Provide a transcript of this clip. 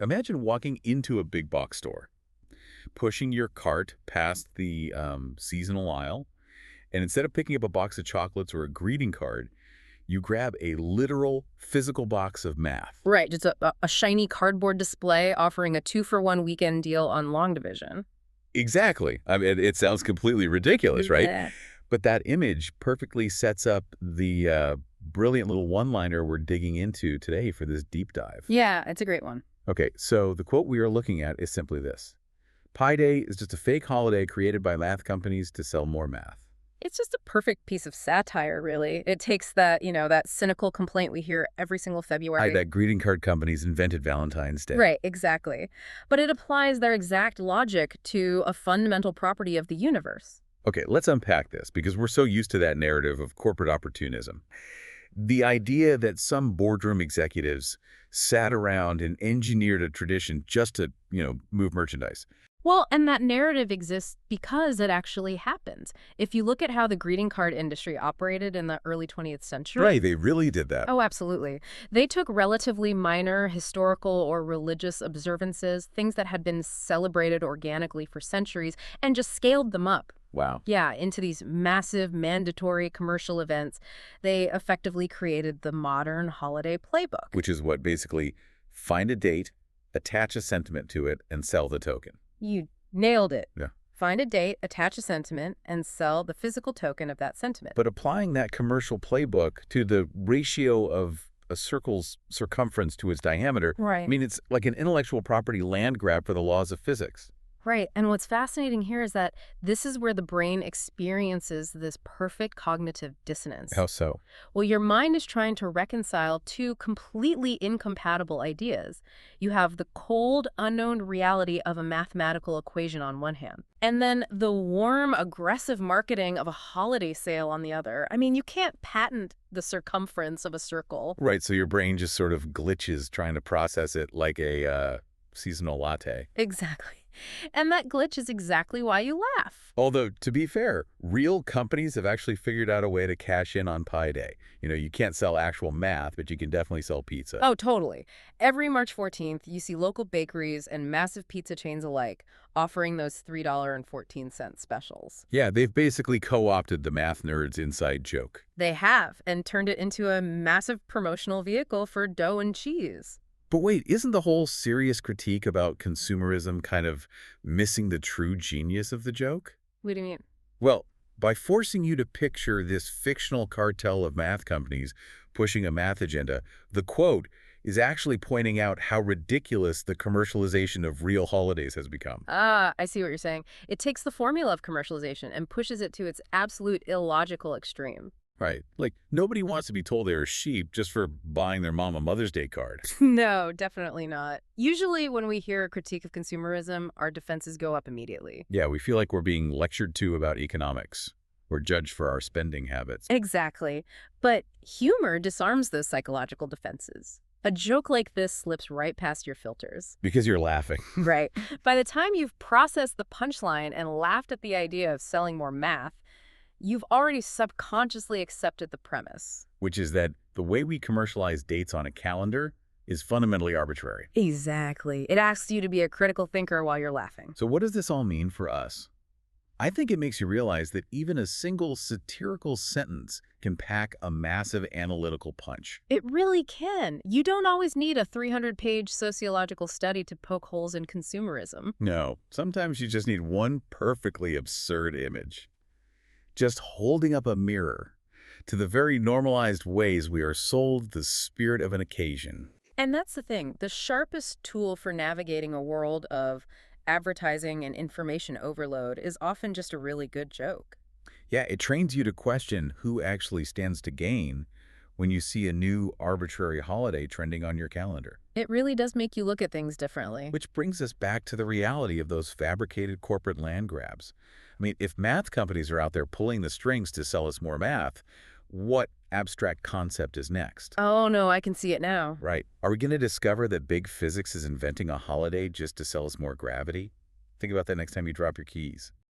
Imagine walking into a big box store, pushing your cart past the seasonal aisle, and instead of picking up a box of chocolates or a greeting card, you grab a literal physical box of math. Right, just a shiny cardboard display offering a 2-for-1 weekend deal on long division. Exactly. I mean, it sounds completely ridiculous, right? Yeah. But that image perfectly sets up the brilliant little one-liner we're digging into today for this deep dive. Yeah, it's a great one. Okay, so the quote we are looking at is simply this. Pi Day is just a fake holiday created by math companies to sell more math. It's just a perfect piece of satire, really. It takes that cynical complaint we hear every single February. That greeting card companies invented Valentine's Day. Right, exactly. But it applies their exact logic to a fundamental property of the universe. Okay, let's unpack this because we're so used to that narrative of corporate opportunism. The idea that some boardroom executives sat around and engineered a tradition just to, move merchandise. Well, and that narrative exists because it actually happens. If you look at how the greeting card industry operated in the early 20th century. Right, they really did that. Oh, absolutely. They took relatively minor historical or religious observances, things that had been celebrated organically for centuries, and just scaled them up. Wow. Yeah, into these massive mandatory commercial events. They effectively created the modern holiday playbook. Which is what basically find a date, attach a sentiment to it, and sell the token. You nailed it. Yeah. Find a date, attach a sentiment, and sell the physical token of that sentiment. But applying that commercial playbook to the ratio of a circle's circumference to its diameter, Right. I mean, it's like an intellectual property land grab for the laws of physics. Right. And what's fascinating here is that this is where the brain experiences this perfect cognitive dissonance. How so? Well, your mind is trying to reconcile two completely incompatible ideas. You have the cold, unknown reality of a mathematical equation on one hand, and then the warm, aggressive marketing of a holiday sale on the other. I mean, you can't patent the circumference of a circle. Right, so your brain just sort of glitches trying to process it like a seasonal latte. Exactly. And that glitch is exactly why you laugh. Although, to be fair, real companies have actually figured out a way to cash in on Pi Day. You can't sell actual math, but you can definitely sell pizza. Oh, totally. Every March 14th, you see local bakeries and massive pizza chains alike offering those $3.14 specials. Yeah, they've basically co-opted the math nerds' inside joke. They have, and turned it into a massive promotional vehicle for dough and cheese. But wait, isn't the whole serious critique about consumerism kind of missing the true genius of the joke? What do you mean? Well, by forcing you to picture this fictional cartel of math companies pushing a math agenda, the quote is actually pointing out how ridiculous the commercialization of real holidays has become. Ah, I see what you're saying. It takes the formula of commercialization and pushes it to its absolute illogical extreme. Right. Like, nobody wants to be told they're a sheep just for buying their mom a Mother's Day card. No, definitely not. Usually when we hear a critique of consumerism, our defenses go up immediately. Yeah, we feel like we're being lectured to about economics. We're judged for our spending habits. Exactly. But humor disarms those psychological defenses. A joke like this slips right past your filters. Because you're laughing. Right. By the time you've processed the punchline and laughed at the idea of selling more math, you've already subconsciously accepted the premise. Which is that the way we commercialize dates on a calendar is fundamentally arbitrary. Exactly. It asks you to be a critical thinker while you're laughing. So what does this all mean for us? I think it makes you realize that even a single satirical sentence can pack a massive analytical punch. It really can. You don't always need a 300-page sociological study to poke holes in consumerism. No, sometimes you just need one perfectly absurd image. Just holding up a mirror to the very normalized ways we are sold the spirit of an occasion. And that's the thing. The sharpest tool for navigating a world of advertising and information overload is often just a really good joke. Yeah, it trains you to question who actually stands to gain when you see a new arbitrary holiday trending on your calendar. It really does make you look at things differently. Which brings us back to the reality of those fabricated corporate land grabs. I mean, if math companies are out there pulling the strings to sell us more math, what abstract concept is next? Oh, no, I can see it now. Right. Are we going to discover that big physics is inventing a holiday just to sell us more gravity? Think about that next time you drop your keys.